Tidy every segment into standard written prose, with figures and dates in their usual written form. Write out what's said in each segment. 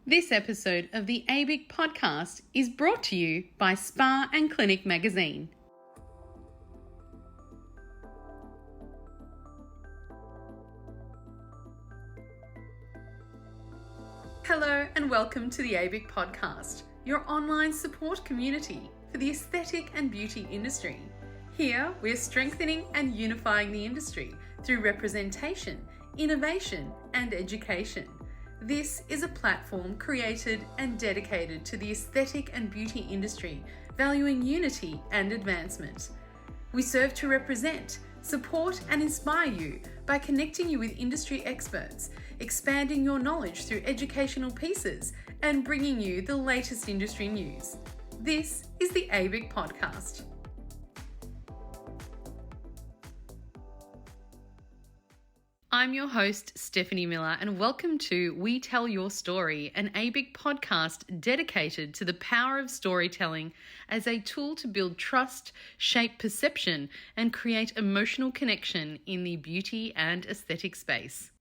This episode of the ABIC podcast is brought to you by Spa and Clinic magazine. Hello and welcome to the ABIC podcast, your online support community for the aesthetic and beauty industry. Here, we're strengthening and unifying the industry through representation, innovation, and education. This is a platform created and dedicated to the aesthetic and beauty industry, valuing unity and advancement. We serve to represent, support, and inspire you by connecting you with industry experts, expanding your knowledge through educational pieces, and bringing you the latest industry news. This is the ABIC podcast. I'm your host, Stephanie Miller, and welcome to We Tell Your Story, an ABIC podcast dedicated to the power of storytelling as a tool to build trust, shape perception, and create emotional connection in the beauty and aesthetic space.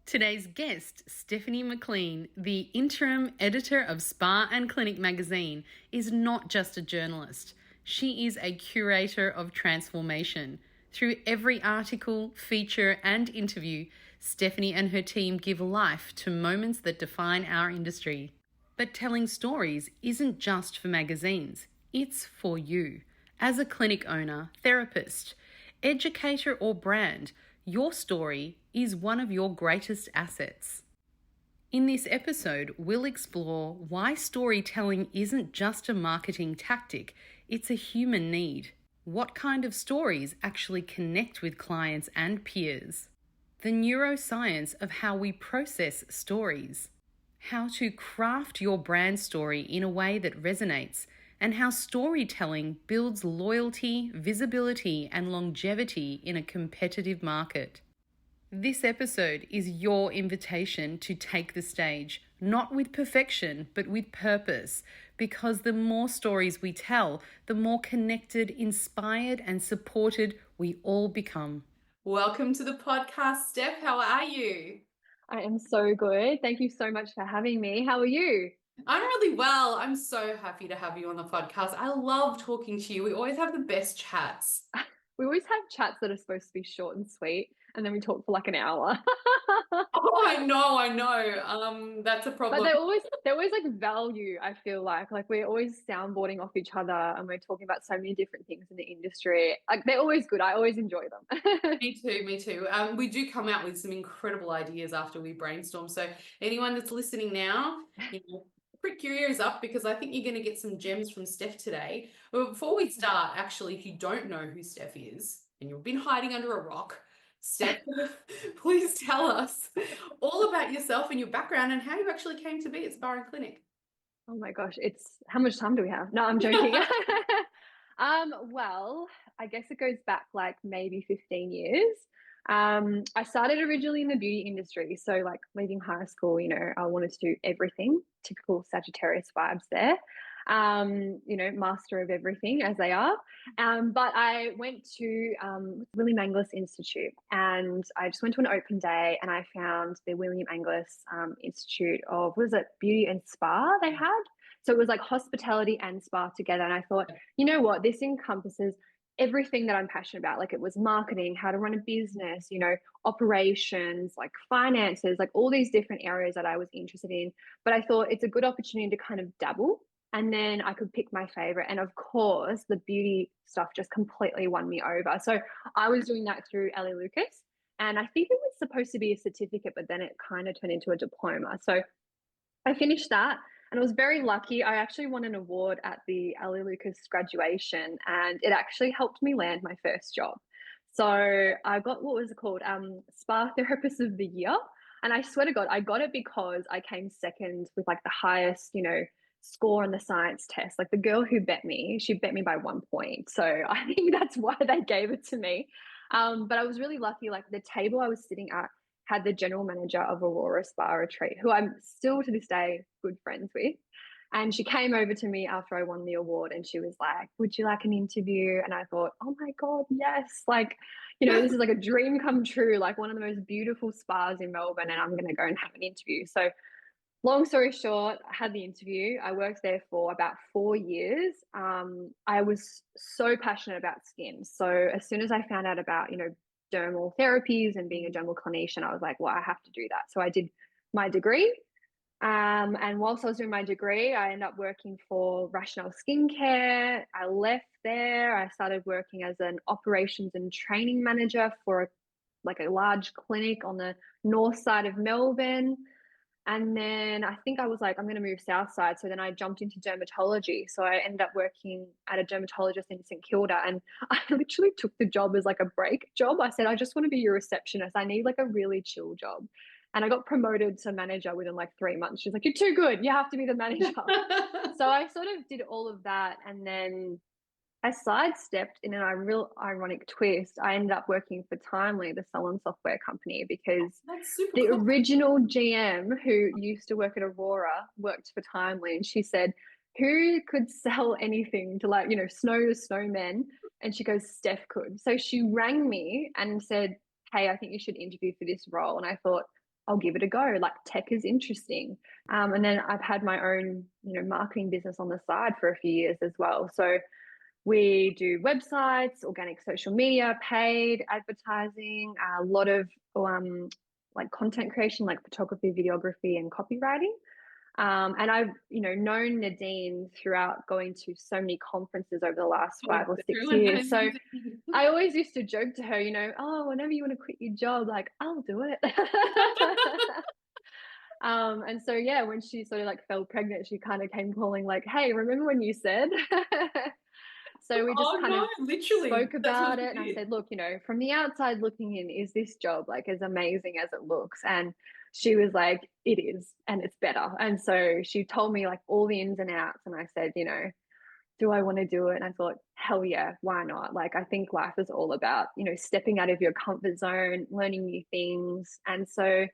Today's guest, Stephanie McLean, the interim editor of Spa and Clinic magazine, is not just a journalist. She is a curator of transformation. Through every article, feature, and interview, Stephanie and her team give life to moments that define our industry. But telling stories isn't just for magazines, it's for you. As a clinic owner, therapist, educator, or brand, your story is one of your greatest assets. In this episode, we'll explore why storytelling isn't just a marketing tactic, it's a human need. What kind of stories actually connect with clients and peers? The neuroscience of how we process stories. How to craft your brand story in a way that resonates, and how storytelling builds loyalty, visibility, and longevity in a competitive market. This episode is your invitation to take the stage, not with perfection, but with purpose, because the more stories we tell, the more connected, inspired, and supported we all become. Welcome to the podcast, Steph. How are you? I am so good. Thank you so much for having me. How are you? I'm really well. I'm so happy to have you on the podcast. I love talking to you. We always have the best chats. We always have chats that are supposed to be short and sweet, and then we talk for like an hour. Oh, I know. That's a problem. But they're always like value, I feel like we're always soundboarding off each other and we're talking about so many different things in the industry. Like they're always good. I always enjoy them. Me too. We do come out with some incredible ideas after we brainstorm. So anyone that's listening now, prick your ears up because I think you're going to get some gems from Steph today. But before we start, actually, if you don't know who Steph is and you've been hiding under a rock, Steph, please tell us all about yourself and your background and how you actually came to be at Spa and Clinic. Oh my gosh, how much time do we have? No, I'm joking. Well, I guess it goes back like maybe 15 years. I started originally in the beauty industry. So like leaving high school, I wanted to do everything, typical Sagittarius vibes there. Master of everything as they are. But I went to William Angliss Institute and I just went to an open day and I found the William Angliss Institute of, Beauty and Spa they had. So it was like hospitality and spa together. And I thought, you know what, this encompasses everything that I'm passionate about. Like it was marketing, how to run a business, operations, like finances, like all these different areas that I was interested in. But I thought it's a good opportunity to kind of dabble and then I could pick my favorite. And of course, the beauty stuff just completely won me over. So I was doing that through Ellie Lucas. And I think it was supposed to be a certificate, but then it kind of turned into a diploma. So I finished that. And I was very lucky. I actually won an award at the Ellie Lucas graduation, and it actually helped me land my first job. So I got, what was it called? Spa Therapist of the Year. And I swear to God, I got it because I came second with like the highest, score on the science test. Like the girl who bet me, she bet me by 1 point. So I think that's why they gave it to me. But I was really lucky. Like the table I was sitting at had the general manager of Aurora Spa Retreat, who I'm still to this day good friends with. And she came over to me after I won the award and she was like, would you like an interview? And I thought, oh my God, yes. Like, this is like a dream come true, like one of the most beautiful spas in Melbourne, and I'm going to go and have an interview. So Long story short, I had the interview. I worked there for about 4 years. I was so passionate about skin. So as soon as I found out about, dermal therapies and being a dermal clinician, I was like, well, I have to do that. So I did my degree. And whilst I was doing my degree, I ended up working for Rationale Skincare. I left there. I started working as an operations and training manager for a large clinic on the north side of Melbourne. And then I think I was like, I'm going to move south side. So then I jumped into dermatology. So I ended up working at a dermatologist in St Kilda. And I literally took the job as like a break job. I said, I just want to be your receptionist. I need like a really chill job. And I got promoted to manager within like 3 months. She's like, you're too good. You have to be the manager. So I sort of did all of that. And then I sidestepped in a real ironic twist. I ended up working for Timely, the salon software company, because That's super the cool. original GM who used to work at Aurora worked for Timely, and she said, who could sell anything to snowmen? And she goes, Steph could. So she rang me and said, hey, I think you should interview for this role. And I thought, I'll give it a go. Like tech is interesting. And then I've had my own, marketing business on the side for a few years as well. So we do websites, organic social media, paid advertising, a lot of like content creation, like photography, videography, and copywriting. And I've, known Nadine throughout going to so many conferences over the last 5 or 6 years. So I always used to joke to her, oh, whenever you want to quit your job, like I'll do it. And so yeah, when she sort of like fell pregnant, she kind of came calling like, hey, remember when you said? So we just Oh kind no, of literally. spoke That's what about you it. And I did. said, look, from the outside looking in, is this job like as amazing as it looks? And she was like, it is, and it's better. And so she told me like all the ins and outs. And I said, do I want to do it? And I thought, hell yeah, why not? Like, I think life is all about, stepping out of your comfort zone, learning new things. And so,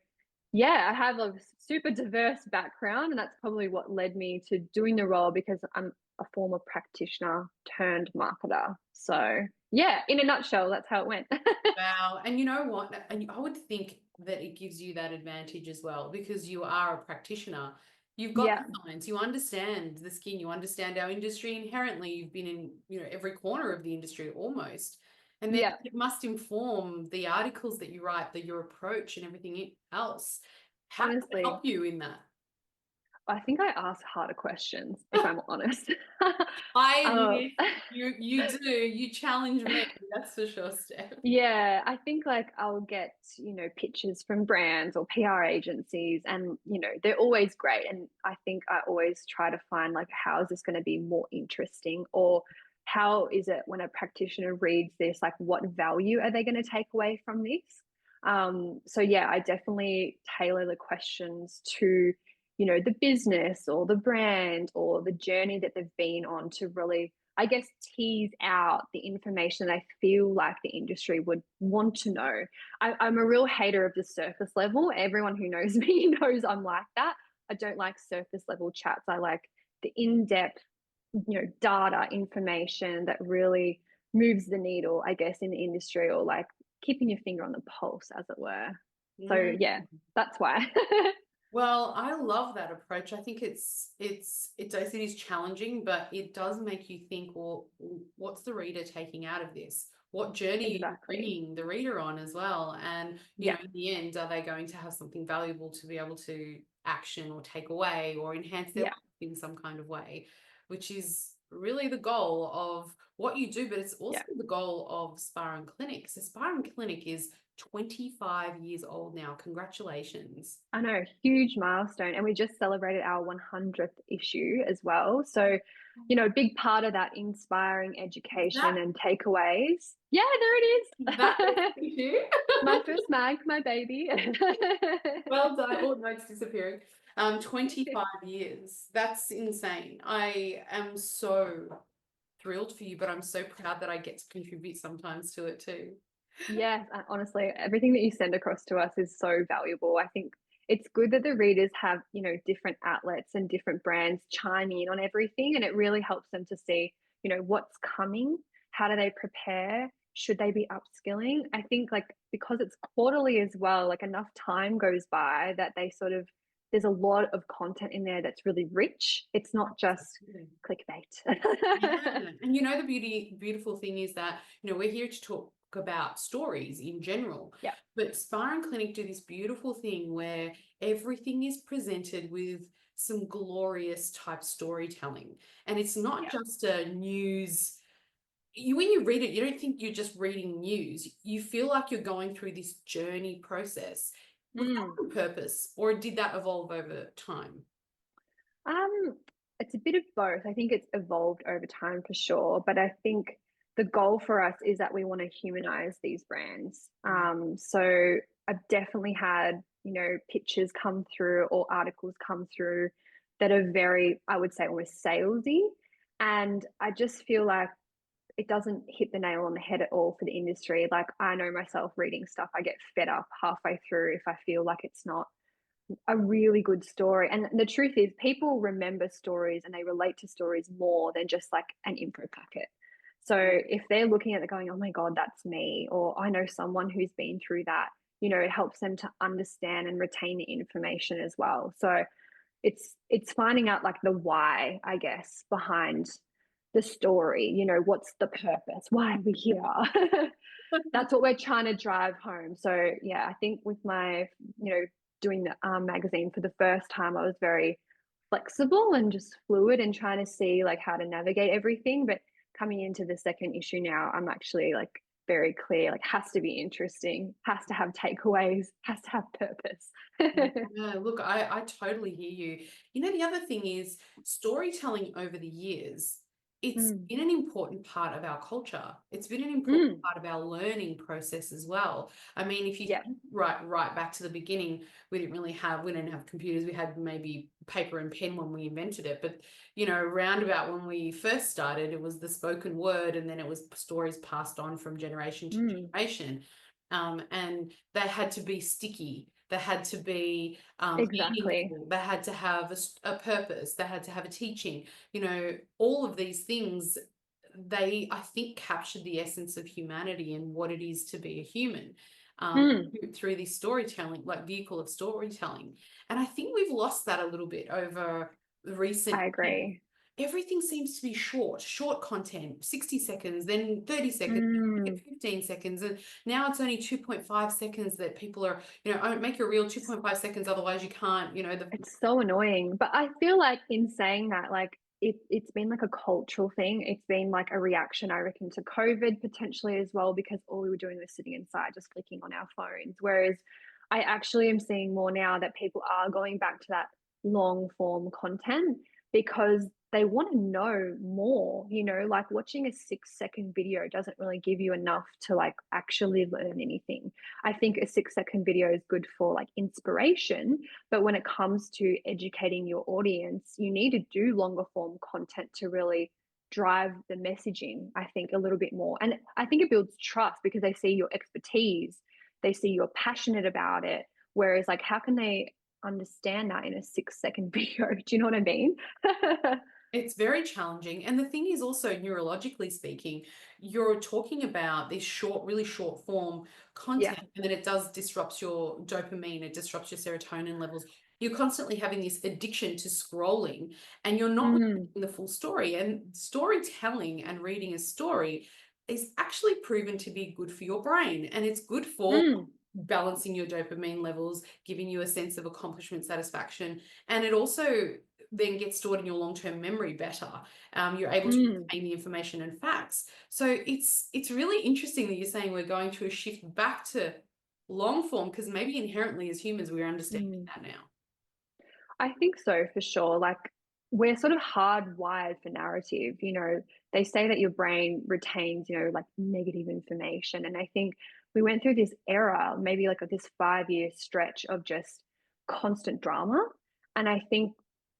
yeah, I have a super diverse background, and that's probably what led me to doing the role because I'm a former practitioner turned marketer. So, yeah, in a nutshell, that's how it went. Wow. And you know what? And I would think that it gives you that advantage as well because you are a practitioner. You've got Yeah, the science, you understand the skin, you understand our industry inherently. You've been in, every corner of the industry almost. And then yeah, it must inform the articles that you write, your approach and everything else. How does it honestly, help you in that? I think I ask harder questions, if I'm honest. I uh, admit you do. You challenge me, that's for sure, Steph. Yeah, I think like I'll get, pitches from brands or PR agencies and, they're always great. And I think I always try to find like, how is this going to be more interesting? Or how is it when a practitioner reads this, like what value are they going to take away from this? So yeah, I definitely tailor the questions to, the business or the brand or the journey that they've been on to really, I guess, tease out the information I feel like the industry would want to know. I'm a real hater of the surface level. Everyone who knows me knows I'm like that. I don't like surface level chats. I like the in-depth, data information that really moves the needle, I guess, in the industry, or like keeping your finger on the pulse, as it were. So Mm. yeah, that's why. Well, I love that approach. I think it is challenging, but it does make you think, well, what's the reader taking out of this? What journey are you Exactly. bringing the reader on as well? And, Yeah. in the end, are they going to have something valuable to be able to action or take away or enhance their Yeah. life in some kind of way, which is really the goal of what you do, but it's also Yeah. the goal of Spa and Clinic. So Spa and Clinic is 25 years old now. Congratulations. I know, huge milestone. And we just celebrated our 100th issue as well. So, a big part of that inspiring education That and takeaways. Yeah, there it that is is. you. My first mag, my baby. Well done. Oh, no, it's disappearing. 25 years. That's insane. I am so thrilled for you, but I'm so proud that I get to contribute sometimes to it too. Yes, honestly, everything that you send across to us is so valuable. I think it's good that the readers have, different outlets and different brands chime in on everything, and it really helps them to see, what's coming, how do they prepare, should they be upskilling? I think like because it's quarterly as well, like enough time goes by that they sort of there's a lot of content in there that's really rich. It's not just Absolutely. clickbait. Yeah. And the beautiful thing is that, we're here to talk about stories in general. Yeah, But Spa and Clinic do this beautiful thing where everything is presented with some glorious type storytelling. And it's not yeah. just a news. When you read it, you don't think you're just reading news. You feel like you're going through this journey process. Was that Mm. on purpose, or did that evolve over time? Um, it's a bit of both. I think it's evolved over time for sure, but I think the goal for us is that we want to humanize these brands. So I've definitely had, pictures come through or articles come through that are very, I would say, almost salesy. And I just feel like it doesn't hit the nail on the head at all for the industry. Like I know myself reading stuff, I get fed up halfway through if I feel like it's not a really good story. And the truth is, people remember stories and they relate to stories more than just like an info packet. So if they're looking at it going, oh my God, that's me, or I know someone who's been through that, it helps them to understand and retain the information as well. So it's finding out like the why, I guess, behind the story, what's the purpose? Why are we here? That's what we're trying to drive home. So yeah, I think with my, doing the magazine for the first time, I was very flexible and just fluid and trying to see like how to navigate everything. But coming into the second issue now, I'm actually like very clear, like has to be interesting, has to have takeaways, has to have purpose. Yeah, look, I totally hear you. The other thing is storytelling over the years, it's Mm, been an important part of our culture. It's been an important mm, part of our learning process as well. I mean, if you yeah. think right back to the beginning, we didn't have computers. We had maybe paper and pen when we invented it. But, around about when we first started, it was the spoken word, and then it was stories passed on from generation to Mm, generation. And they had to be sticky. They had to be exactly. meaningful. They had to have a purpose. They had to have a teaching. All of these things, I think, captured the essence of humanity and what it is to be a human Mm, through this storytelling, like vehicle of storytelling. And I think we've lost that a little bit over the recent I years. agree. Everything seems to be short content, 60 seconds, then 30 seconds, Mm. 15 seconds. And now it's only 2.5 seconds that people are, oh, make your reel 2.5 seconds, otherwise you can't, It's so annoying. But I feel like in saying that, like it's been like a cultural thing. It's been like a reaction, I reckon, to COVID potentially as well, because all we were doing was sitting inside just clicking on our phones. Whereas I actually am seeing more now that people are going back to that long form content because they want to know more, like watching a 6-second video doesn't really give you enough to like actually learn anything. I think a 6-second video is good for like inspiration, but when it comes to educating your audience, you need to do longer form content to really drive the messaging, I think, a little bit more. And I think it builds trust because they see your expertise, they see you're passionate about it. Whereas, like, how can they understand that in a 6-second video? Do you know what I mean? It's very challenging. And the thing is also, neurologically speaking, you're talking about this really short form Yeah. content, and then it does disrupt your dopamine, it disrupts your serotonin levels. You're constantly having this addiction to scrolling, and you're not Mm, reading the full story. And storytelling and reading a story is actually proven to be good for your brain, and it's good for mm, balancing your dopamine levels, giving you a sense of accomplishment, satisfaction, and it also then gets stored in your long-term memory better. You're able to mm, retain the information and facts. So it's really interesting that you're saying we're going to a shift back to long form, because maybe inherently as humans we're understanding mm. that now. I think so for sure. Like we're sort of hardwired for narrative. They say that your brain retains, like negative information. And I think we went through this era, maybe like this 5-year stretch of just constant drama. And I think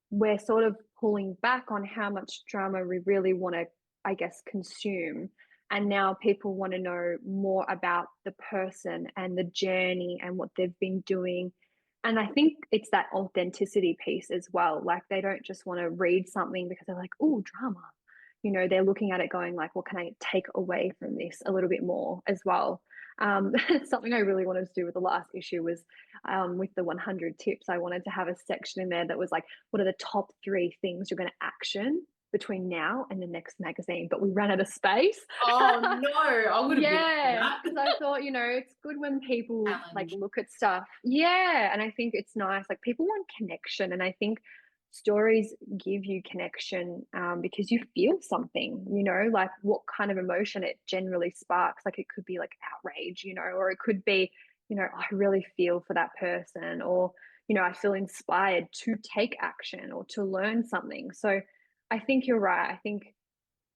we're sort of pulling back on how much drama we really want to, I guess, consume. And now people want to know more about the person and the journey and what they've been doing, and I think it's that authenticity piece as well. Like they don't just want to read something because they're like, oh, drama. They're looking at it going like, what can I take away from this a little bit more as well? Something I really wanted to do with the last issue was with the 100 tips. I wanted to have a section in there that was like, what are the top 3 things you're going to action between now and the next magazine? But we ran out of space. Oh no, I would have been up for Yeah, that. because I thought, it's good when people like Challenge. look at stuff. Yeah, and I think it's nice. Like people want connection, and I think stories give you connection because you feel something. Like what kind of emotion it generally sparks. Like it could be like outrage, or it could be, I really feel for that person, or I feel inspired to take action or to learn something. So I think you're right. I think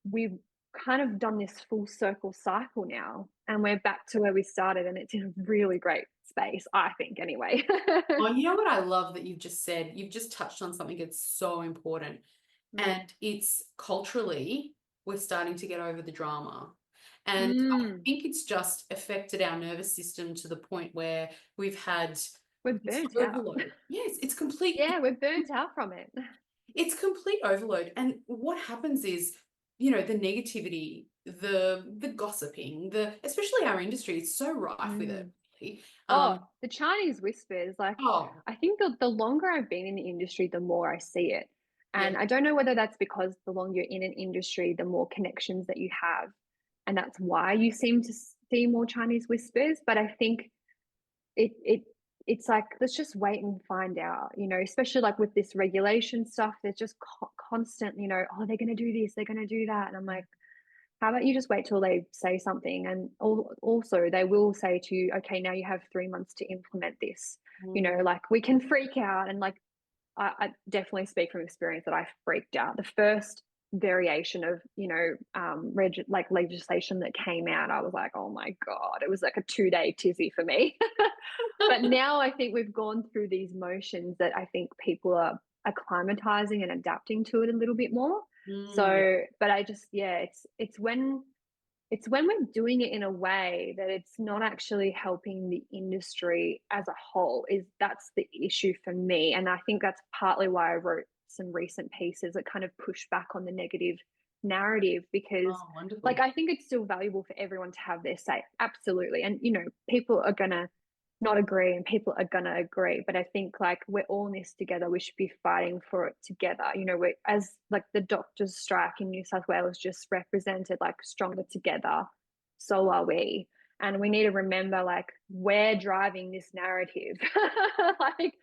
we've kind of done this full circle cycle now, and we're back to where we started, and it's in a really great space, I think, anyway. Oh, you know what I love that you've just said? You've just touched on something that's so important. Mm. And it's culturally, we're starting to get over the drama. And I Mm. think it's just affected our nervous system to the point where we've had We're this burnt out. overload. Yes, it's complete. Yeah, we're burnt out from it. It's complete overload. And what happens is, the negativity, the gossiping, especially our industry is so rife with it. Mm. Really. Oh, the Chinese whispers, like, Oh, I think the longer I've been in the industry, the more I see it. yeah. And I don't know whether that's because the longer you're in an industry, the more connections that you have. And that's why you seem to see more Chinese whispers. But I think it's like, let's just wait and find out, especially like with this regulation stuff. There's just constant, oh, they're going to do this, they're going to do that. And I'm like, how about you just wait till they say something? And also they will say to you, okay, now you have 3 months to implement this. Mm. Like we can freak out, and like I definitely speak from experience that I freaked out. The first variation of like legislation that came out, I was like, oh my god, it was like a 2-day tizzy for me. But now I think we've gone through these motions that I think people are acclimatizing and adapting to it a little bit more. Mm. So, but I just, yeah, it's when we're doing it in a way that it's not actually helping the industry as a whole. That's the issue for me. And I think that's partly why I wrote some recent pieces that kind of push back on the negative narrative, because Oh, wonderful. like I think it's still valuable for everyone to have their say. Absolutely. And people are gonna not agree and people are gonna agree. But I think like we're all in this together. We should be fighting for it together. We're, as like the doctors' strike in New South Wales just represented, like stronger together, so are we. And we need to remember like we're driving this narrative. Like,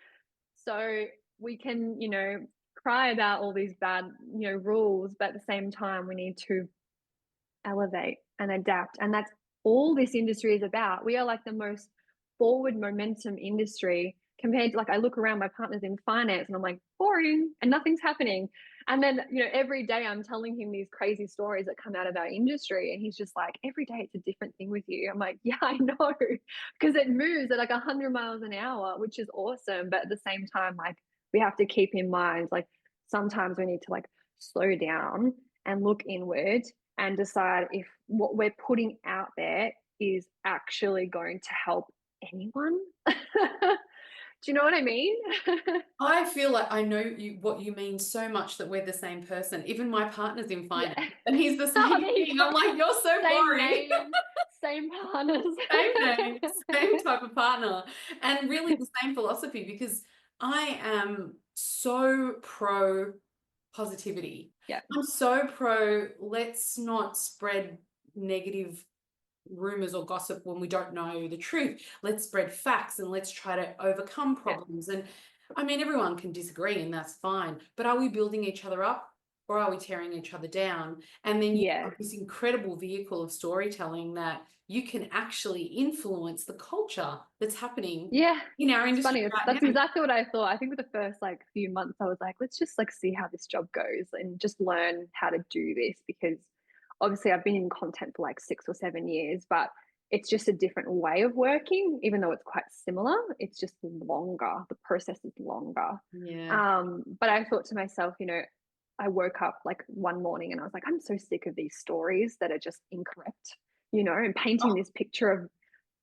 so we can, cry about all these bad, rules, but at the same time we need to elevate and adapt. And that's all this industry is about. We are like the most forward momentum industry compared to, like, I look around, my partner's in finance and I'm like, boring and nothing's happening. And then, every day I'm telling him these crazy stories that come out of our industry. And he's just like, every day it's a different thing with you. I'm like, yeah, I know. Because it moves at like 100 miles an hour, which is awesome. But at the same time, like, we have to keep in mind, like, sometimes we need to like slow down and look inward and decide if what we're putting out there is actually going to help anyone. Do you know what I mean? I feel like I know what you mean so much that we're the same person. Even my partner's in Yeah. finance and he's the Oh, same there you thing. go. I'm like, you're so Same boring. name, same partners. Same name, same type of partner, and really the same philosophy because I am so pro positivity. Yeah. I'm so pro, let's not spread negative rumors or gossip when we don't know the truth. Let's spread facts and let's try to overcome Yeah. problems. And I mean, everyone can disagree and that's fine, but are we building each other up or are we tearing each other down? And then you Yeah. have this incredible vehicle of storytelling that you can actually influence the culture that's happening Yeah. in our It's industry funny. right That's now. exactly what I thought. I think with the first like few months, I was like, let's just like see how this job goes and just learn how to do this, because obviously I've been in content for like 6 or 7 years, but it's just a different way of working, even though it's quite similar. It's just longer. The process is longer. Yeah. But I thought to myself, I woke up like one morning and I was like, I'm so sick of these stories that are just incorrect, and painting Oh, this picture of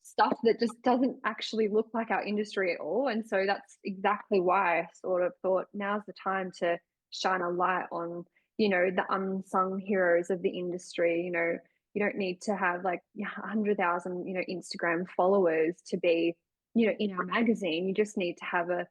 stuff that just doesn't actually look like our industry at all. And so that's exactly why I sort of thought now's the time to shine a light on, the unsung heroes of the industry, You don't need to have like 100,000, Instagram followers to be, in our magazine. You just need to have a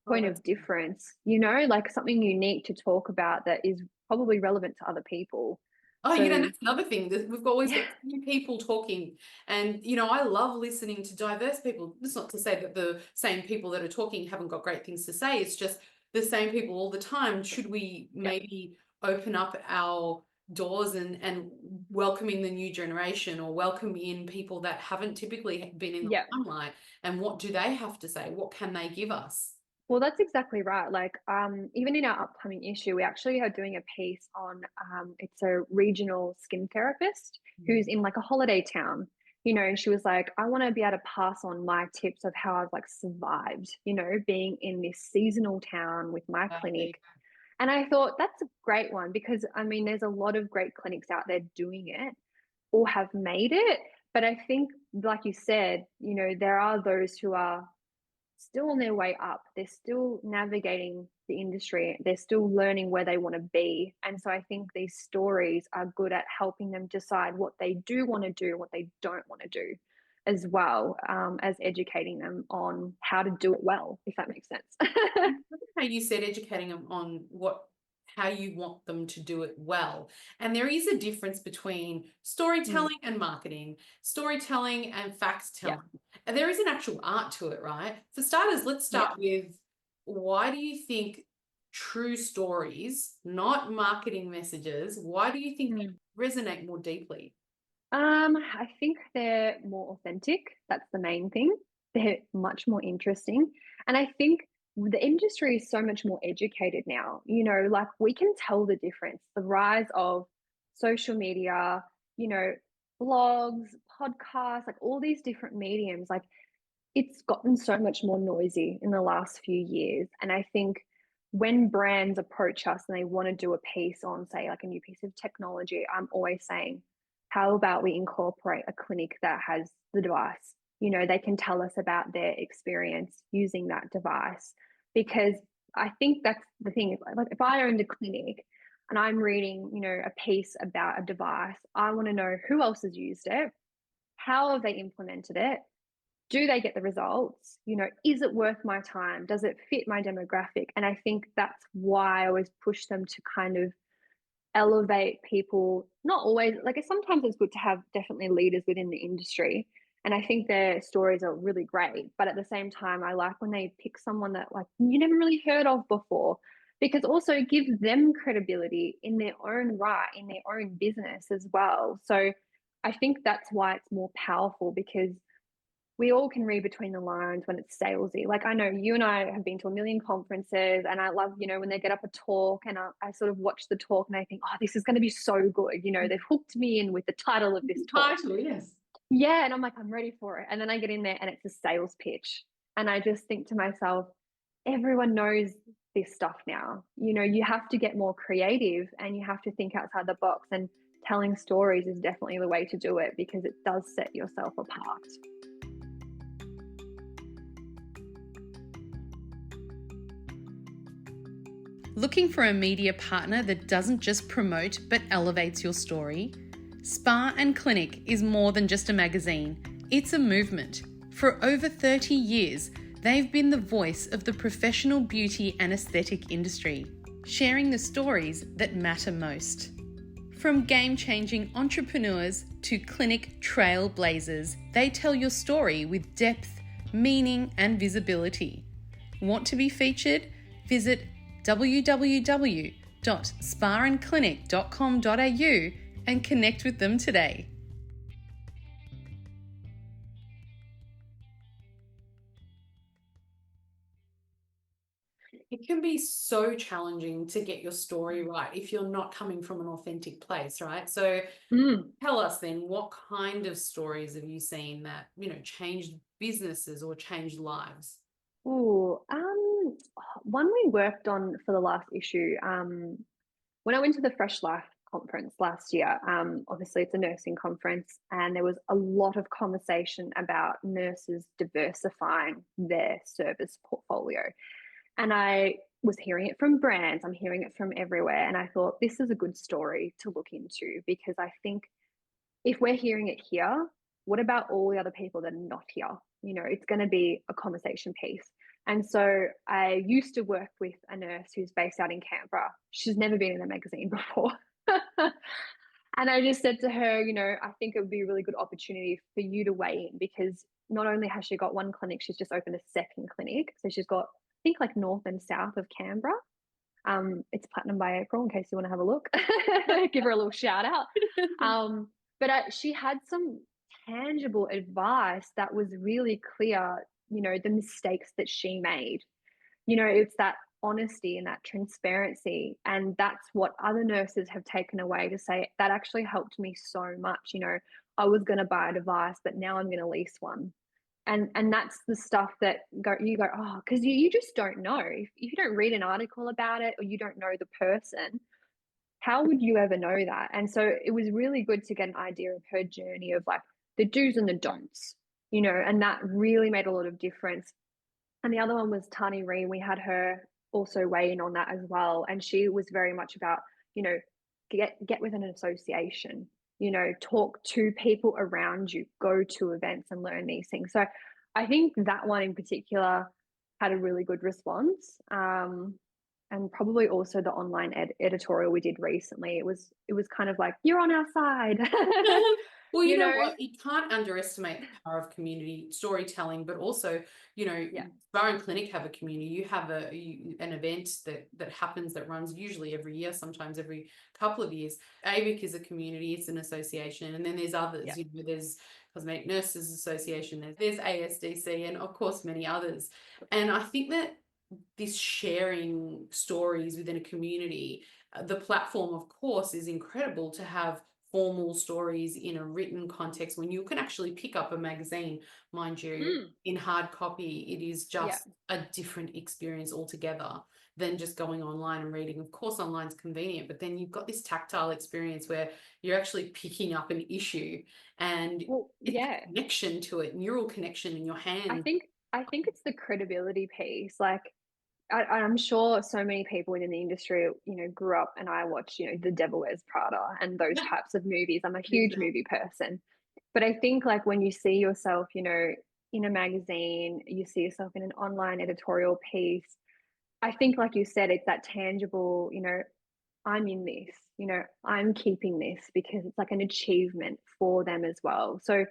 Oh, point that's of difference, like something unique to talk about that is probably relevant to other people. Oh, So, that's another thing that we've always yeah, got new people talking. And, I love listening to diverse people. It's not to say that the same people that are talking haven't got great things to say. It's just the same people all the time. Should we yeah, maybe open up our doors and welcoming the new generation, or welcome in people that haven't typically been in the yeah. limelight? And what do they have to say? What can they give us? Well, that's exactly right. Like, even in our upcoming issue, we actually are doing a piece on it's a regional skin therapist who's in like a holiday town, and she was like, I want to be able to pass on my tips of how I've like survived, being in this seasonal town with my clinic. And I thought that's a great one because I mean, there's a lot of great clinics out there doing it or have made it. But I think, like you said, there are those who are still on their way up. They're still navigating the industry. They're still learning where they want to be. And so I think these stories are good at helping them decide what they do want to do, what they don't want to do, as well as educating them on how to do it well, if that makes sense. How you said educating them on how you want them to do it well. And there is a difference between Mm, storytelling and marketing, storytelling and facts yeah, telling. And there is an actual art to it, right? For starters, let's yeah. start with, why do you think true stories, not marketing messages, why do you think Mm. they resonate more deeply? I think they're more authentic. That's the main thing. They're much more interesting. And I think the industry is so much more educated now. Like we can tell the difference. The rise of social media, you know, blogs, podcasts, like all these different mediums, like it's gotten so much more noisy in the last few years. And I think when brands approach us and they want to do a piece on, say, like a new piece of technology, I'm always saying, how about we incorporate a clinic that has the device? They can tell us about their experience using that device. Because I think that's the thing. Like if I owned a clinic and I'm reading, a piece about a device, I want to know who else has used it, how have they implemented it, do they get the results? Is it worth my time? Does it fit my demographic? And I think that's why I always push them to kind of elevate people. Not always, like sometimes it's good to have definitely leaders within the industry. And I think their stories are really great. But at the same time, I like when they pick someone that like you never really heard of before, because also it gives them credibility in their own right, in their own business as well. So I think that's why it's more powerful, because we all can read between the lines when it's salesy. Like I know you and I have been to a million conferences, and I love, when they get up a talk and I sort of watch the talk and I think, oh, this is going to be so good. They've hooked me in with the title of this talk. Title, yes. Yeah. And I'm like, I'm ready for it. And then I get in there and it's a sales pitch. And I just think to myself, everyone knows this stuff now. You have to get more creative and you have to think outside the box. And telling stories is definitely the way to do it because it does set yourself apart. Looking for a media partner that doesn't just promote but elevates your story? Spa and Clinic is more than just a magazine, it's a movement. For over 30 years, they've been the voice of the professional beauty and aesthetic industry, sharing the stories that matter most. From game-changing entrepreneurs to clinic trailblazers, they tell your story with depth, meaning, and visibility. Want to be featured? Visit www.spaandclinic.com.au and connect with them today. It can be so challenging to get your story right if you're not coming from an authentic place, right? So Mm. tell us then, what kind of stories have you seen that, changed businesses or changed lives? Oh, one we worked on for the last issue. When I went to the Fresh Life conference last year, obviously it's a nursing conference, and there was a lot of conversation about nurses diversifying their service portfolio. And I was hearing it from brands, I'm hearing it from everywhere. And I thought this is a good story to look into because I think if we're hearing it here, what about all the other people that are not here? You know, it's going to be a conversation piece. And so I used to work with a nurse who's based out in Canberra. She's never been in a magazine before. And I just said to her, you know, I think it would be a really good opportunity for you to weigh in, because not only has she got one clinic, she's just opened a second clinic. So she's got, I think, like north and south of Canberra. It's Platinum by April, in case you want to have a look. Give her a little shout out. But she had some tangible advice that was really clear, you know, the mistakes that she made. You know, it's that honesty and that transparency. And that's what other nurses have taken away to say, that actually helped me so much. You know, I was going to buy a device, but now I'm going to lease one. And that's the stuff that you go, oh, because you just don't know. If you don't read an article about it, or you don't know the person, how would you ever know that? And so it was really good to get an idea of her journey of like the do's and the don'ts, you know, and that really made a lot of difference. And the other one was Tani Ree. We had her also weigh in on that as well. And she was very much about, you know, get with an association, you know, talk to people around you, go to events and learn these things. So I think that one in particular had a really good response. And probably also the online editorial we did recently. It was kind of like, you're on our side. Well, you You know know? what? You can't underestimate the power of community storytelling, but also, you know, Yeah. Bar and Clinic have a community. You have an event that happens, that runs usually every year, sometimes every couple of years. ABIC is a community, it's an association, and then there's others. Yeah. You know, there's Cosmetic Nurses Association, there's ASDC, and of course many others. And I think that this sharing stories within a community, the platform, of course, is incredible to have formal stories in a written context when you can actually pick up a magazine, mind you, in hard copy. It is Yeah. just a different experience altogether than just going online and reading. Of course, online's convenient, but then you've got this tactile experience where you're actually picking up an issue, and Well, it's yeah. a connection to it, neural connection in your I hands. think I think it's the credibility piece. Like I'm sure so many people within the industry, you know, grew up, and I watch, you know, The Devil Wears Prada and those types of movies. I'm a huge movie person. But I think like when you see yourself, you know, in a magazine, you see yourself in an online editorial piece, I think like you said, it's that tangible, you know, I'm in this, you know, I'm keeping this, because it's like an achievement for them as well. So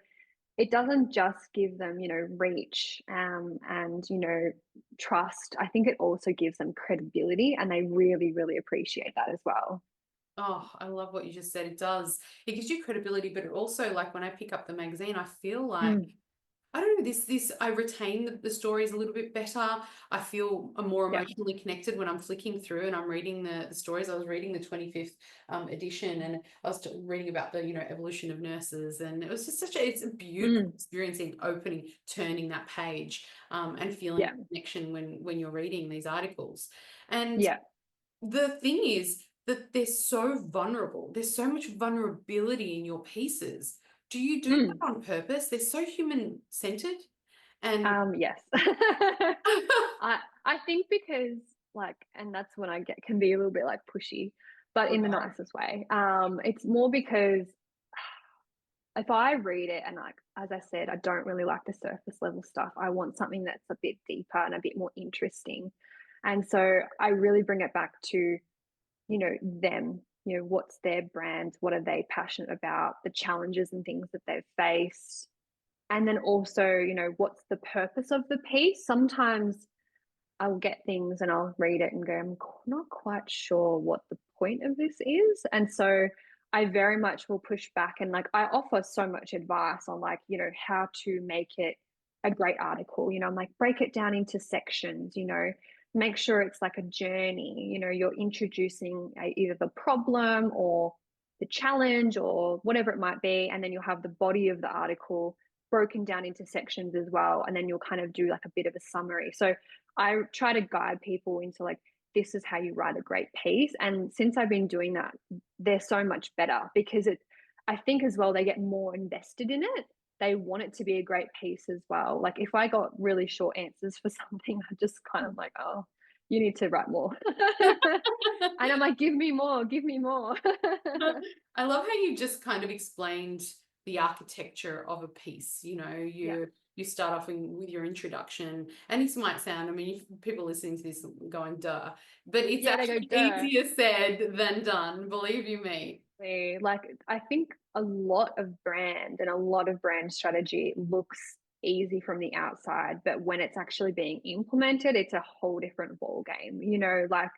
it doesn't just give them, you know, reach, and, you know, trust. I think it also gives them credibility, and they really, really appreciate that as well. Oh, I love what you just said. It does. It gives you credibility, but it also, like when I pick up the magazine, I feel like, Mm, I don't know, this I retain the stories a little bit better. I feel more yeah. emotionally connected when I'm flicking through and I'm reading the stories. I was reading the 25th edition, and I was reading about the, you know, evolution of nurses, and it was just it's a beautiful Mm, experience in opening, turning that page, and feeling yeah. a connection when you're reading these articles. And Yeah. the thing is that they're so vulnerable. There's so much vulnerability in your pieces. Do you do that Mm, on purpose? They're so human centered. And yes. I think because like, and that's when I get can be a little bit like pushy, but in the okay. nicest way. It's more because if I read it and like, as I said, I don't really like the surface level stuff. I want something that's a bit deeper and a bit more interesting. And so I really bring it back to, you know, them, you know, what's their brand? What are they passionate about? The challenges and things that they've faced. And then also, you know, what's the purpose of the piece? Sometimes I'll get things and I'll read it and go, I'm not quite sure what the point of this is. And so I very much will push back, and like I offer so much advice on like, you know, how to make it a great article. You know, I'm like, break it down into sections, you know, make sure it's like a journey. You know, you're introducing either the problem or the challenge or whatever it might be. And then you'll have the body of the article broken down into sections as well. And then you'll kind of do like a bit of a summary. So I try to guide people into like, this is how you write a great piece. And since I've been doing that, they're so much better, because I think as well, they get more invested in it. They want it to be a great piece as well. Like if I got really short answers for something, I just kind of like, oh, you need to write more. And I'm like, give me more, give me more. I love how you just kind of explained the architecture of a piece. You know, you start off with your introduction, and this might sound, I mean, if people listening to this going, duh, but it's Yeah, they go, actually duh. easier said than done, believe you me. Like, I think a lot of brand and a lot of brand strategy looks easy from the outside, but when it's actually being implemented, it's a whole different ball game. You know, like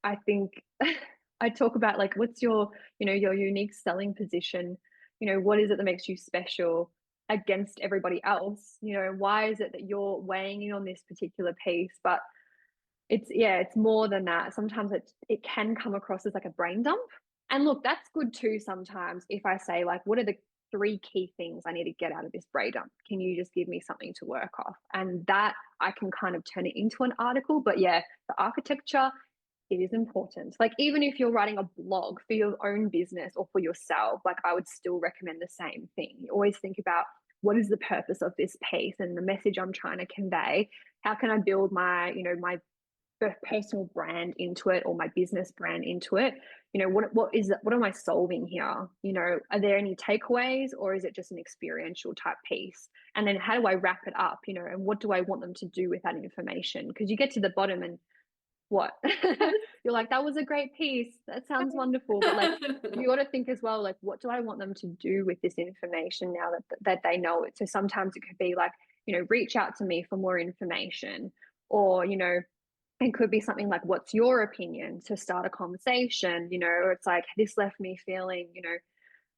I think I talk about like what's your, you know, your unique selling position, you know, what is it that makes you special against everybody else? You know, why is it that you're weighing in on this particular piece? But it's, yeah, it's more than that. Sometimes it can come across as like a brain dump. And look, that's good too sometimes if I say like, what are the three key things I need to get out of this brain dump? Can you just give me something to work off? And that I can kind of turn it into an article. But yeah, the architecture, it is important. Like even if you're writing a blog for your own business or for yourself, like I would still recommend the same thing. You always think about what is the purpose of this piece and the message I'm trying to convey. How can I build my, you know, my personal brand into it or my business brand into it? You know, what is it, what am I solving here? You know, are there any takeaways or is it just an experiential type piece? And then how do I wrap it up? You know, and what do I want them to do with that information? Because you get to the bottom and what? You're like, that was a great piece, that sounds wonderful, but like you got to think as well, like what do I want them to do with this information now that they know it? So sometimes it could be like, you know, reach out to me for more information, or you know, it could be something like, what's your opinion, to start a conversation, you know, or it's like, this left me feeling, you know,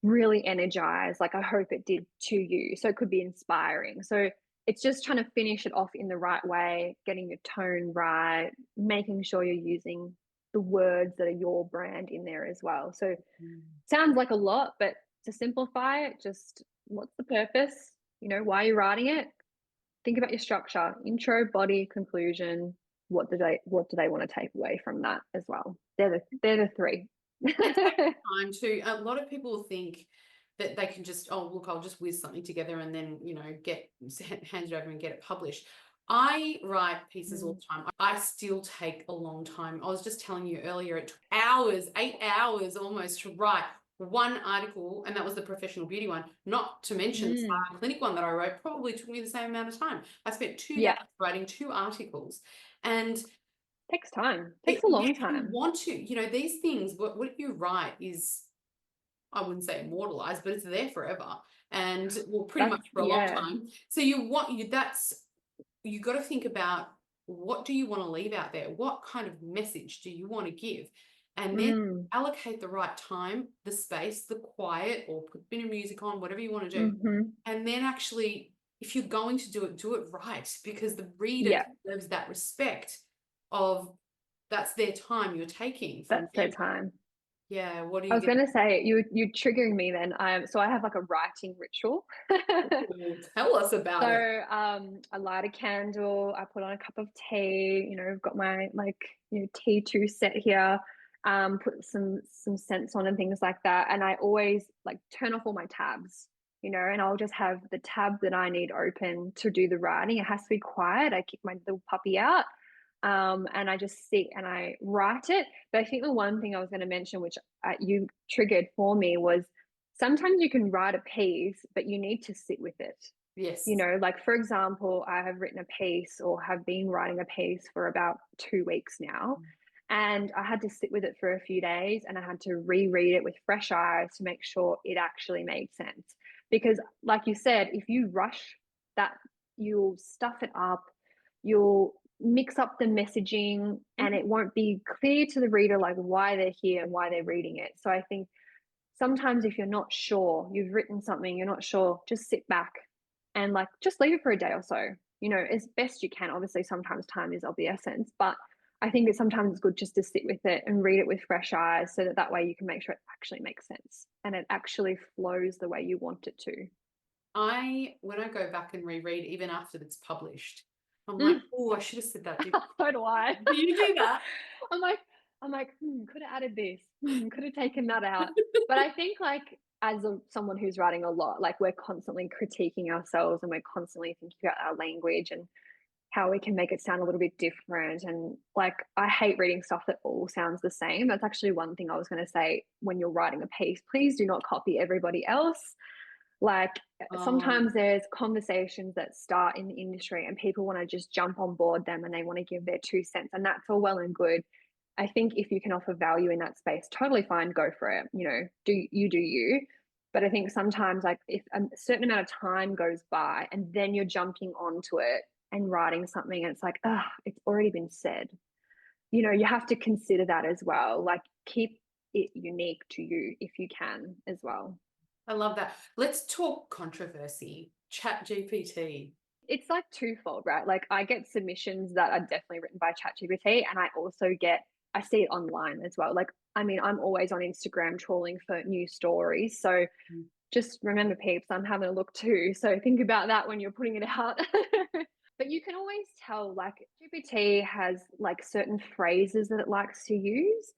really energized, like I hope it did to you. So it could be inspiring. So it's just trying to finish it off in the right way, getting your tone right, making sure you're using the words that are your brand in there as well. So sounds like a lot, but to simplify it, just what's the purpose? You know, why are you writing it? Think about your structure: intro, body, conclusion. What do they want to take away from that as well? They're the three. It takes time too. A lot of people think that they can just, oh, look, I'll just whiz something together and then, you know, hand it over and get it published. I write pieces all the time. I still take a long time. I was just telling you earlier, it took hours, 8 hours almost to write one article, and that was the professional beauty one. Not to mention the spa and clinic one that I wrote probably took me the same amount of time. I spent 2 days Yeah, writing 2 articles, and takes time. Takes a yeah, long you time. want to, you know, these things, what you write is, I wouldn't say immortalized, but it's there forever, and well, pretty That's much for a long yeah. time. So you got to think about, what do you want to leave out there? What kind of message do you want to give? And then Mm, allocate the right time, the space, the quiet, or put a bit of music on, whatever you want to do. mm-hmm. And then actually, if you're going to do it right, because the reader Yeah, deserves that respect of, that's their time you're taking from that's their them. time. Yeah, what are I you was going gonna say you triggering me then. So I have like a writing ritual. to tell us about it? So I light a candle, I put on a cup of tea, you know, I've got my like, you know, T2 set here, put some scents on and things like that. And I always like turn off all my tabs, you know, and I'll just have the tab that I need open to do the writing. It has to be quiet. I kick my little puppy out. And I just sit and I write it. But I think the one thing I was going to mention, which you triggered for me, was sometimes you can write a piece, but you need to sit with it. You Yes. know, like for example, I have written a piece or have been writing a piece for about 2 weeks now. And I had to sit with it for a few days and I had to reread it with fresh eyes to make sure it actually made sense. Because, like you said, if you rush that, you'll stuff it up, you'll mix up the messaging, and it won't be clear to the reader like why they're here and why they're reading it. So I think sometimes if you're not sure, you've written something, you're not sure, just sit back and like just leave it for a day or so, you know, as best you can. Obviously, sometimes time is of the essence, but I think it's sometimes good just to sit with it and read it with fresh eyes so that way you can make sure it actually makes sense and it actually flows the way you want it to. When I go back and reread, even after it's published, I'm like, Mm. oh, I should have said that different. So do I. Do you do that? I'm like, could have added this, could have taken that out. But I think like as someone who's writing a lot, like we're constantly critiquing ourselves and we're constantly thinking about our language and how we can make it sound a little bit different. And like, I hate reading stuff that all sounds the same. That's actually one thing I was going to say: when you're writing a piece, please do not copy everybody else. Like Oh, sometimes there's conversations that start in the industry and people want to just jump on board them and they want to give their 2 cents, and that's all well and good. I think if you can offer value in that space, totally fine, go for it. Do you. But I think sometimes, like, if a certain amount of time goes by and then you're jumping onto it and writing something, and it's like, ah, it's already been said. You have to consider that as well. Like, keep it unique to you if you can as well. I love that. Let's talk controversy. Chat GPT. It's like twofold, right? Like, I get submissions that are definitely written by ChatGPT, and I see it online as well. Like, I mean, I'm always on Instagram trawling for new stories. So just remember, peeps, I'm having a look too. So think about that when you're putting it out. But you can always tell, like, GPT has like certain phrases that it likes to use.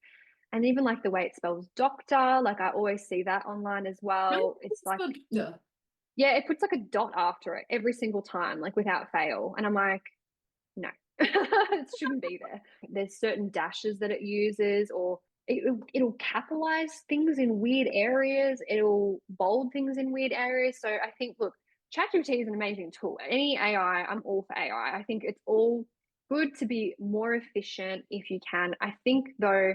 And even like the way it spells doctor, like I always see that online as How do you well. think It's it's like, spelled doctor? yeah, it puts like a dot after it every single time, like without fail. And I'm like, no, it shouldn't be there. There's certain dashes that it uses, or it'll capitalize things in weird areas. It'll bold things in weird areas. So I think, look, ChatGPT is an amazing tool. Any AI, I'm all for AI. I think it's all good to be more efficient if you can. I think, though,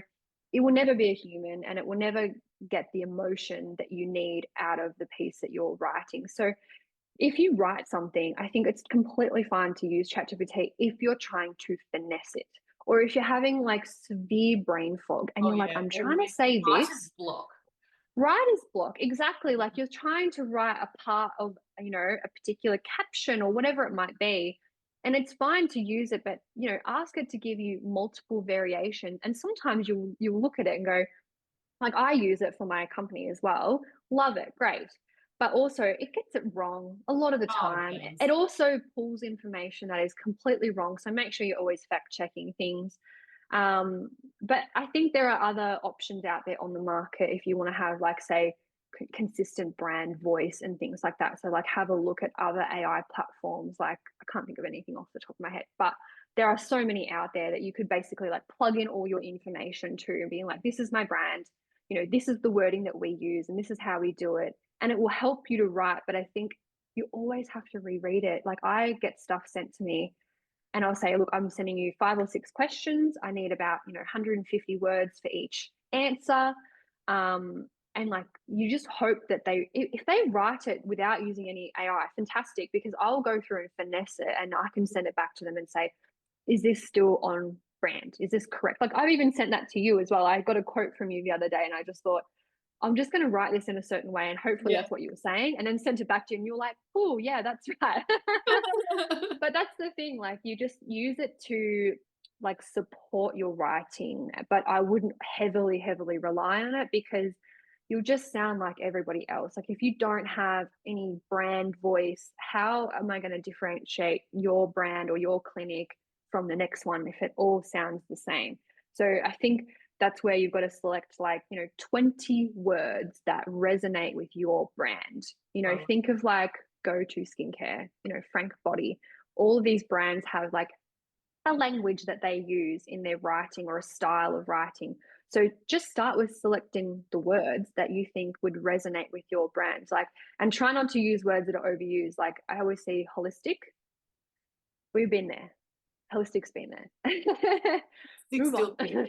it will never be a human and it will never get the emotion that you need out of the piece that you're writing. So if you write something, I think it's completely fine to use ChatGPT if you're trying to finesse it, or if you're having like severe brain fog and Oh you're like, yeah, I'm or trying to say writer's this. block. Writer's block, exactly. Like, you're trying to write a part of, a particular caption or whatever it might be. And it's fine to use it, but ask it to give you multiple variations. And sometimes you'll look at it and go, like, I use it for my company as well. Love it, great. But also, it gets it wrong a lot of the Oh time. yes. It also pulls information that is completely wrong. So make sure you're always fact checking things. But I think there are other options out there on the market if you want to have, like, say, consistent brand voice and things like that. So, like, have a look at other AI platforms. Like, I can't think of anything off the top of my head, but there are so many out there that you could basically like plug in all your information to and being like, this is my brand, this is the wording that we use and this is how we do it. And it will help you to write. But I think you always have to reread it. Like, I get stuff sent to me and I'll say, look, I'm sending you 5 or 6 questions. I need about, 150 words for each answer. And like, you just hope that if they write it without using any AI, fantastic, because I'll go through and finesse it and I can send it back to them and say, is this still on brand? Is this correct? Like, I've even sent that to you as well. I got a quote from you the other day and I just thought, I'm just going to write this in a certain way and hopefully Yeah. that's what you were saying. And then sent it back to you and you were like, oh, yeah, that's right. But that's the thing, like, you just use it to like support your writing, but I wouldn't heavily rely on it because you'll just sound like everybody else. Like, if you don't have any brand voice, how am I going to differentiate your brand or your clinic from the next one if it all sounds the same? So I think that's where you've got to select, like, 20 words that resonate with your brand. Oh, Think of like Go To Skincare, Frank Body. All of these brands have like a language that they use in their writing or a style of writing. So just start with selecting the words that you think would resonate with your brand. Like, and try not to use words that are overused. Like, I always see holistic. We've been there. Holistic's been there. six Move on. still thing.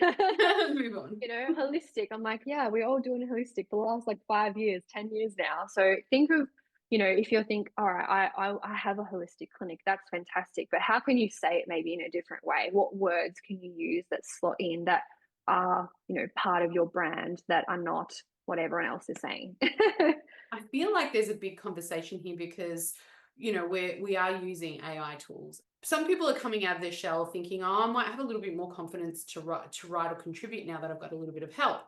Move on. Holistic. I'm like, yeah, we're all doing holistic for the last like 5 years, 10 years now. So think of, if you think, all right, I have a holistic clinic, that's fantastic. But how can you say it maybe in a different way? What words can you use that slot in that are, part of your brand that are not what everyone else is saying? I feel like there's a big conversation here because, we are using AI tools. Some people are coming out of their shell thinking, oh, I might have a little bit more confidence to write or contribute now that I've got a little bit of help.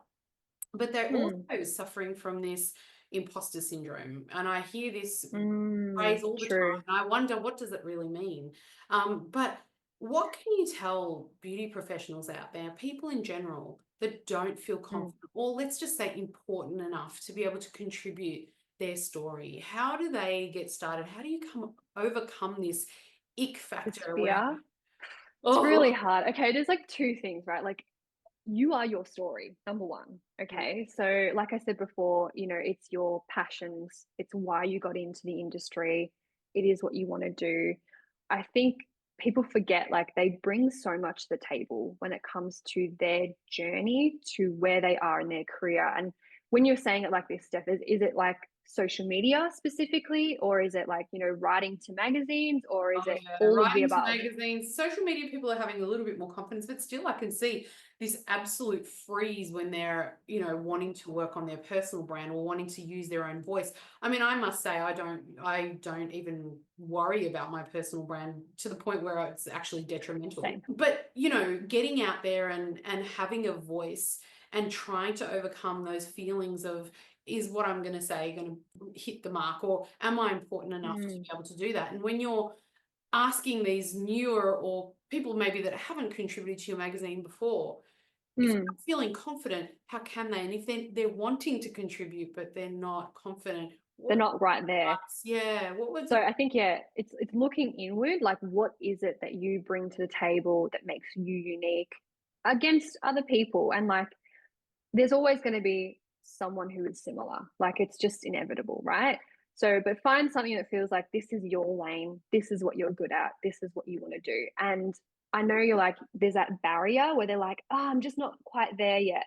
But they're Hmm. also suffering from this imposter syndrome. And I hear this phrase all the time. True. And I wonder, what does it really mean? But what can you tell beauty professionals out there, people in general, that don't feel Hmm. confident, or let's just say important enough to be able to contribute their story? How do they get started? How do you overcome this ick This factor around? fear. It's really Oh, hard. Okay, there's like two things, right? Like, you are your story, number one. Okay. So, like I said before, it's your passions, it's why you got into the industry, it is what you want to do. I think people forget like they bring so much to the table when it comes to their journey to where they are in their career. And when you're saying it like this, Steph, is it like social media specifically, or is it like, writing to magazines, or is Oh it yeah, all of the writing to above? magazines, social media, people are having a little bit more confidence, but still I can see this absolute freeze when they're, wanting to work on their personal brand or wanting to use their own voice. I mean, I must say I don't even worry about my personal brand to the point where it's actually detrimental. Same. But, getting out there and having a voice and trying to overcome those feelings of, is what I'm going to say going to hit the mark, or am I important enough to Mm, be able to do that? And when you're asking these newer or people maybe that haven't contributed to your magazine before, if they're mm. not feeling confident, how can they? And if they're wanting to contribute but they're not confident, They're what not right there. advice? Yeah, what would So I think, yeah, it's looking inward, like what is it that you bring to the table that makes you unique against other people? And like there's always going to be someone who is similar. Like it's just inevitable, right? So, but find something that feels like this is your lane, this is what you're good at, this is what you want to do. And I know you're like, there's that barrier where they're like, oh, I'm just not quite there yet.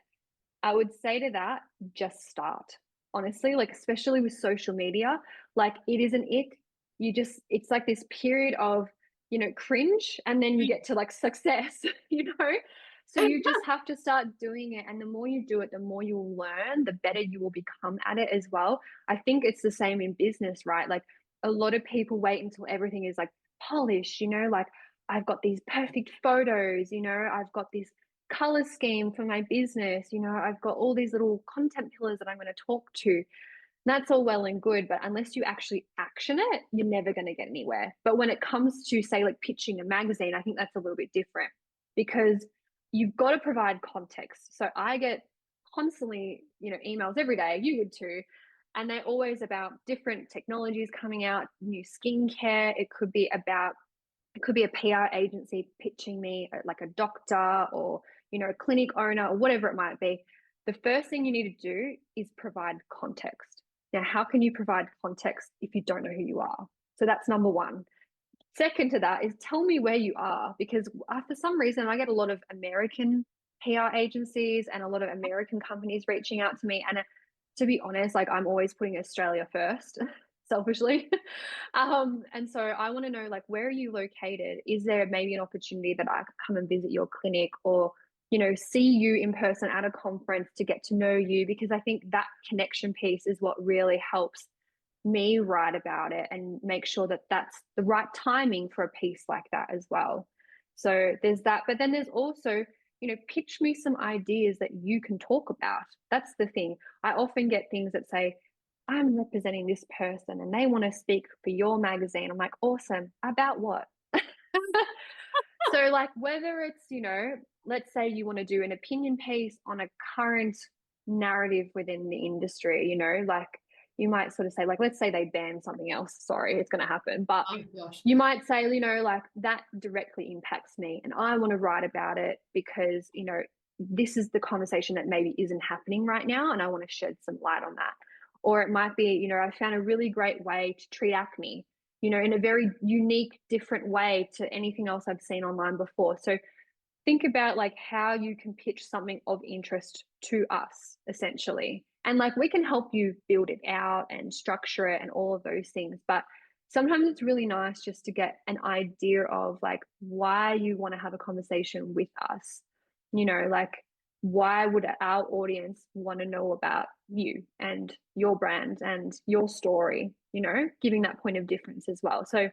I would say to that, just start. Honestly, like especially with social media, like it isn't it. It's like this period of, cringe, and then you get to like success, So you just have to start doing it. And the more you do it, the more you'll learn, the better you will become at it as well. I think it's the same in business, right? Like a lot of people wait until everything is like polished, like I've got these perfect photos, I've got this color scheme for my business. I've got all these little content pillars that I'm going to talk to. That's all well and good, but unless you actually action it, you're never going to get anywhere. But when it comes to, say, like pitching a magazine, I think that's a little bit different because you've got to provide context. So I get constantly, emails every day, you would too. And they're always about different technologies coming out, new skincare. It could be a PR agency pitching me like a doctor or, a clinic owner or whatever it might be. The first thing you need to do is provide context. Now, how can you provide context if you don't know who you are? So that's number one. Second to that is tell me where you are, because for some reason I get a lot of American PR agencies and a lot of American companies reaching out to me. And to be honest, like I'm always putting Australia first, selfishly. And so I want to know, like, where are you located? Is there maybe an opportunity that I could come and visit your clinic, or, see you in person at a conference to get to know you? Because I think that connection piece is what really helps me write about it and make sure that that's the right timing for a piece like that as well. So there's that. But then there's also, pitch me some ideas that you can talk about. That's the thing. I often get things that say, I'm representing this person and they want to speak for your magazine. I'm like, awesome. About what? So, like, whether it's, let's say you want to do an opinion piece on a current narrative within the industry, like you might sort of say, like, let's say they ban something else. Sorry, it's going to happen. But oh gosh. you might say, like that directly impacts me and I want to write about it because, this is the conversation that maybe isn't happening right now. And I want to shed some light on that. Or it might be, I found a really great way to treat acne, in a very unique, different way to anything else I've seen online before. So think about like how you can pitch something of interest to us, essentially. And like we can help you build it out and structure it and all of those things. But sometimes it's really nice just to get an idea of like why you want to have a conversation with us. Like why would our audience want to know about you and your brand and your story, giving that point of difference as well. So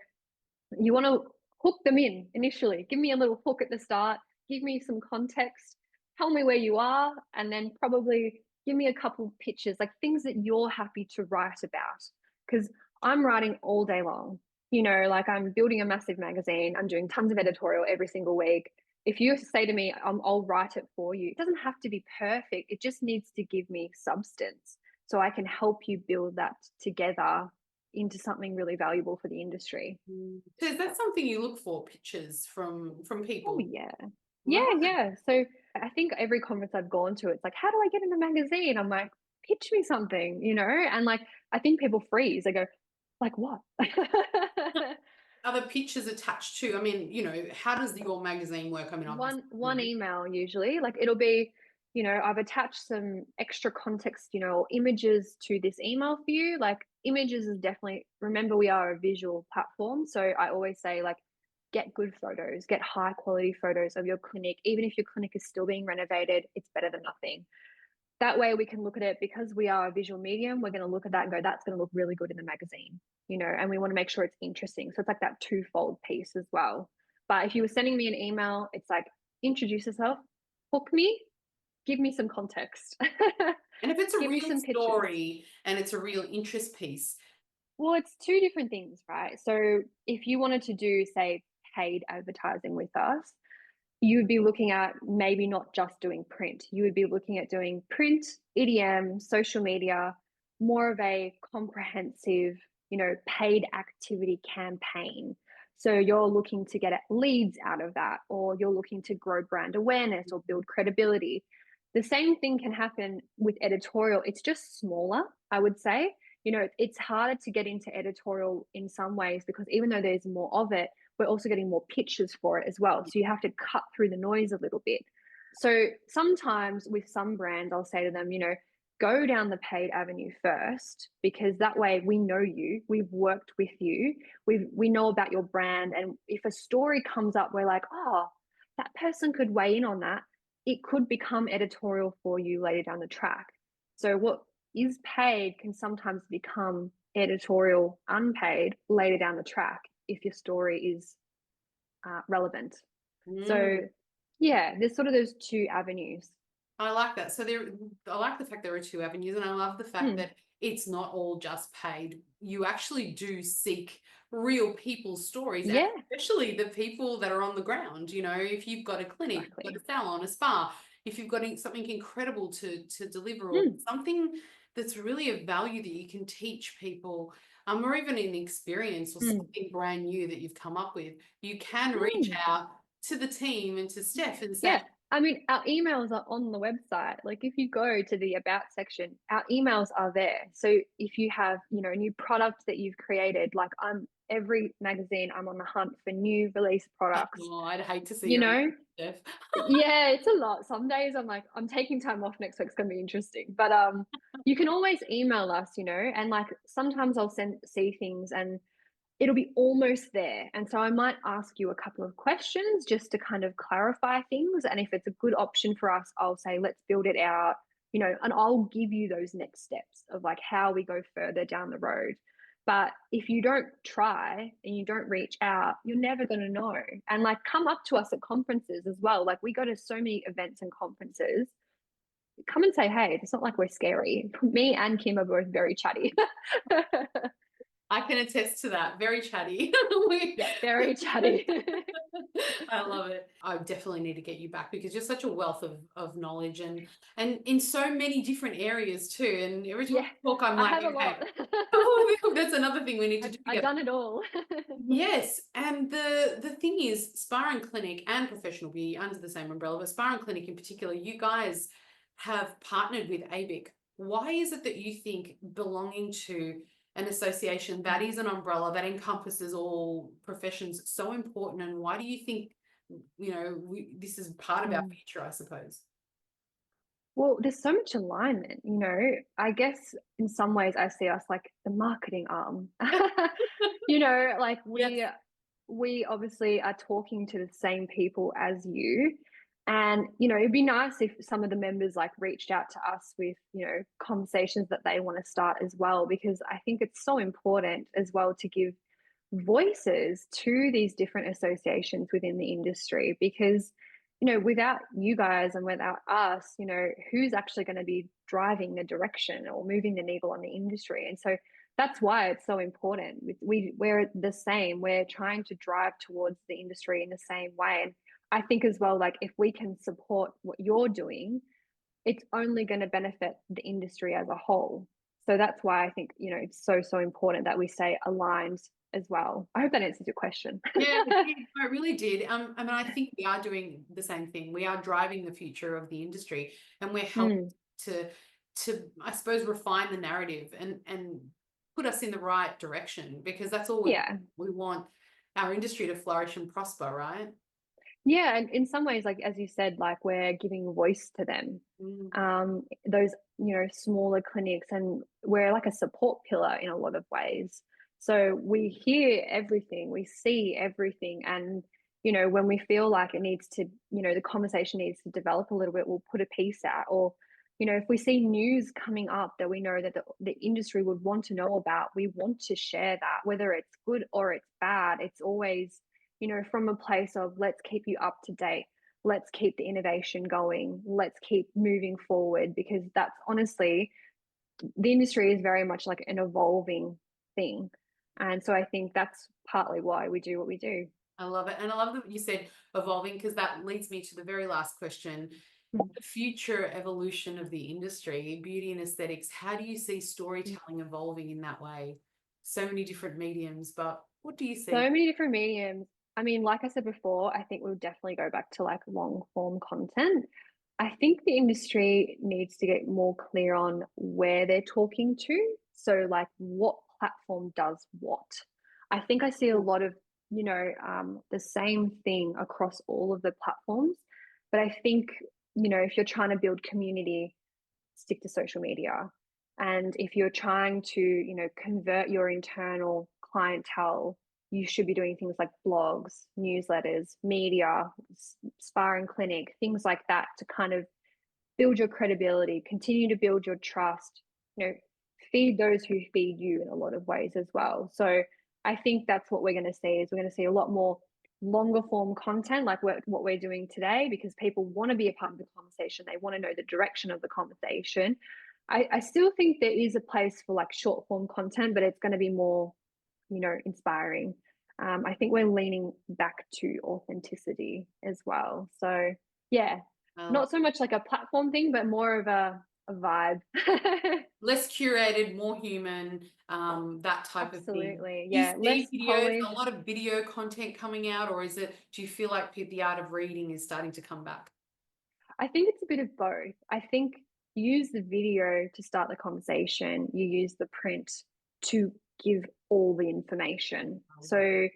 you want to hook them in initially. Give me a little hook at the start, give me some context, tell me where you are, and then probably give me a couple of pictures, like things that you're happy to write about. Because I'm writing all day long. Like I'm building a massive magazine, I'm doing tons of editorial every single week. If you say to me, I'll write it for you, it doesn't have to be perfect. It just needs to give me substance so I can help you build that together into something really valuable for the industry. So is that something you look for, pictures from Oh people? yeah. Right. Yeah. So I think every conference I've gone to, it's like, how do I get in the magazine? I'm like, pitch me something, And like, I think people freeze. They go, like what? Other pictures attached to, I mean, how does your magazine work? I mean, obviously, One email usually. Like it'll be, I've attached some extra context, or images to this email for you. Like images is definitely, remember we are a visual platform. So I always say like get good photos, get high quality photos of your clinic. Even if your clinic is still being renovated, it's better than nothing. That way we can look at it because we are a visual medium. We're going to look at that and go, that's going to look really good in the magazine, and we want to make sure it's interesting. So it's like that twofold piece as well. But if you were sending me an email, it's like, introduce yourself, hook me, give me some context, and if it's a give me real some pictures. story and it's a real interest piece, Well, it's two different things, right? So if you wanted to do, say, paid advertising with us, you would be looking at maybe not just doing print. You would be looking at doing print, EDM, social media, more of a comprehensive, paid activity campaign. So you're looking to get leads out of that, or you're looking to grow brand awareness or build credibility. The same thing can happen with editorial. It's just smaller, I would say. It's harder to get into editorial in some ways because even though there's more of it, we're also getting more pictures for it as well. So you have to cut through the noise a little bit. So sometimes with some brands, I'll say to them, go down the paid avenue first, because that way we know you, we've worked with you, we know about your brand. And if a story comes up, we're like, oh, that person could weigh in on that. It could become editorial for you later down the track. So what is paid can sometimes become editorial unpaid later down the track if your story is relevant. So mm, yeah, there's sort of those two avenues. I like that. So I like the fact there are two avenues, and I love the fact Hmm. that it's not all just paid. You actually do seek real people's stories, and Yeah, especially the people that are on the ground. If you've got a clinic, you've got exactly. a salon, a spa, if you've got something incredible to deliver, or Hmm. something that's really of value that you can teach people, or even an experience or Hmm. something brand new that you've come up with, you can reach Hmm. out to the team and to Steph and say, Yeah. I mean, our emails are on the website. Like if you go to the about section, our emails are there. So if you have, a new product that you've created, like every magazine, I'm on the hunt for new release products, oh, I'd hate to see you your email, know, Steph. Yeah, it's a lot. Some days I'm like, I'm taking time off next week. It's gonna be interesting. But you can always email us, and like sometimes I'll see things and it'll be almost there. And so I might ask you a couple of questions just to kind of clarify things. And if it's a good option for us, I'll say, let's build it out, and I'll give you those next steps of like how we go further down the road. But if you don't try and you don't reach out, you're never going to know. And like come up to us at conferences as well. Like we go to so many events and conferences. Come and say, hey, it's not like we're scary. Me and Kim are both very chatty. I can attest to that. Very chatty. Yeah, very chatty. I love it. I definitely need to get you back because you're such a wealth of knowledge and in so many different areas too. And every time Yeah, we talk, I'm I like, have a okay, lot. oh, that's another thing we need to do I've together. done it all. Yes, and the thing is, Spa and Clinic and Professional Beauty under the same umbrella, but Spa and Clinic in particular, you guys have partnered with ABIC. Why is it that you think belonging to an association that is an umbrella that encompasses all professions so important, and why do you think this is part of our Mm. future, I suppose? Well, there's so much alignment. I guess in some ways I see us like the marketing arm. Like Yes. we obviously are talking to the same people as you. And, it'd be nice if some of the members like reached out to us with, conversations that they want to start as well, because I think it's so important as well to give voices to these different associations within the industry, because without you guys and without us, who's actually going to be driving the direction or moving the needle on the industry? And so that's why it's so important. We're the same. We're trying to drive towards the industry in the same way. And I think as well, like if we can support what you're doing, it's only going to benefit the industry as a whole. So that's why I think, it's so important that we stay aligned as well. I hope that answers your question. Yeah, it did. No, it really did. I mean, I think we are doing the same thing. We are driving the future of the industry, and we're helping to I suppose refine the narrative and put us in the right direction, because that's all Yeah. we want our industry to flourish and prosper, right? Yeah, and in some ways, like as you said, like we're giving voice to them. Those, smaller clinics, and we're like a support pillar in a lot of ways. So we hear everything, we see everything, and when we feel like it needs to, the conversation needs to develop a little bit, we'll put a piece out. Or, if we see news coming up that we know that the industry would want to know about, we want to share that, whether it's good or it's bad. It's always, from a place of let's keep you up to date. Let's keep the innovation going. Let's keep moving forward, because that's honestly, the industry is very much like an evolving thing. And so I think that's partly why we do what we do. I love it. And I love that you said evolving, because that leads me to the very last question. The future evolution of the industry, beauty and aesthetics, how do you see storytelling evolving in that way? So many different mediums, but what do you see? So many different mediums. I mean, like I said before, I think we'll definitely go back to like long form content. I think the industry needs to get more clear on where they're talking to. So, like, what platform does what? I think I see a lot of, the same thing across all of the platforms. But I think, if you're trying to build community, stick to social media. And if you're trying to, convert your internal clientele, you should be doing things like blogs, newsletters, media, sparring clinic, things like that, to kind of build your credibility, continue to build your trust, feed those who feed you in a lot of ways as well. So I think that's what we're going to see, is we're going to see a lot more longer form content, like what we're doing today, because people want to be a part of the conversation. They want to know the direction of the conversation. I still think there is a place for like short form content, but it's going to be more, inspiring. I think we're leaning back to authenticity as well. So yeah, not so much like a platform thing, but more of a vibe. Less curated, more human, that type of thing. Absolutely. Yeah. Do Less you see videos, polished. a lot of video content coming out, or do you feel like the art of reading is starting to come back? I think it's a bit of both. I think you use the video to start the conversation, you use the print to give all the information. So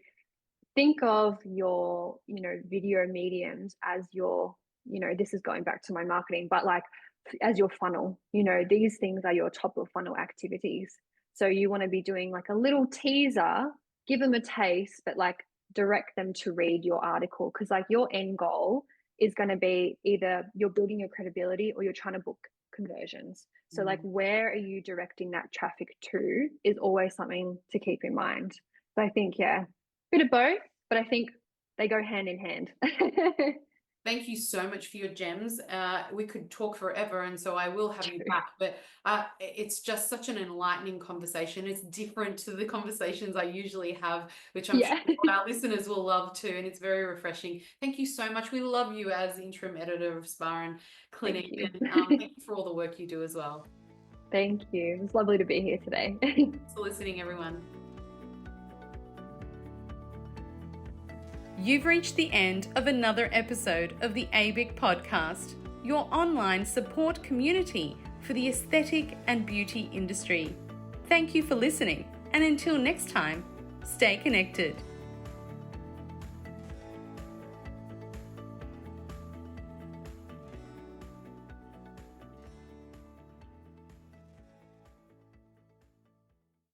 think of your, video mediums as your, this is going back to my marketing, but like as your funnel, these things are your top of funnel activities. So you want to be doing like a little teaser, give them a taste, but like direct them to read your article, because like your end goal is going to be either you're building your credibility or you're trying to book conversions. So like where are you directing that traffic to is always something to keep in mind. So I think, yeah, bit of both, but I think they go hand in hand. Thank you so much for your gems. We could talk forever, and so I will have you back, but it's just such an enlightening conversation. It's different to the conversations I usually have, which I'm sure our listeners will love too, and it's very refreshing. Thank you so much. We love you as interim editor of Sparring Clinic, and thank you for all the work you do as well. Thank you. It was lovely to be here today. Thanks for listening, everyone. You've reached the end of another episode of the ABIC podcast, your online support community for the aesthetic and beauty industry. Thank you for listening, and until next time, stay connected.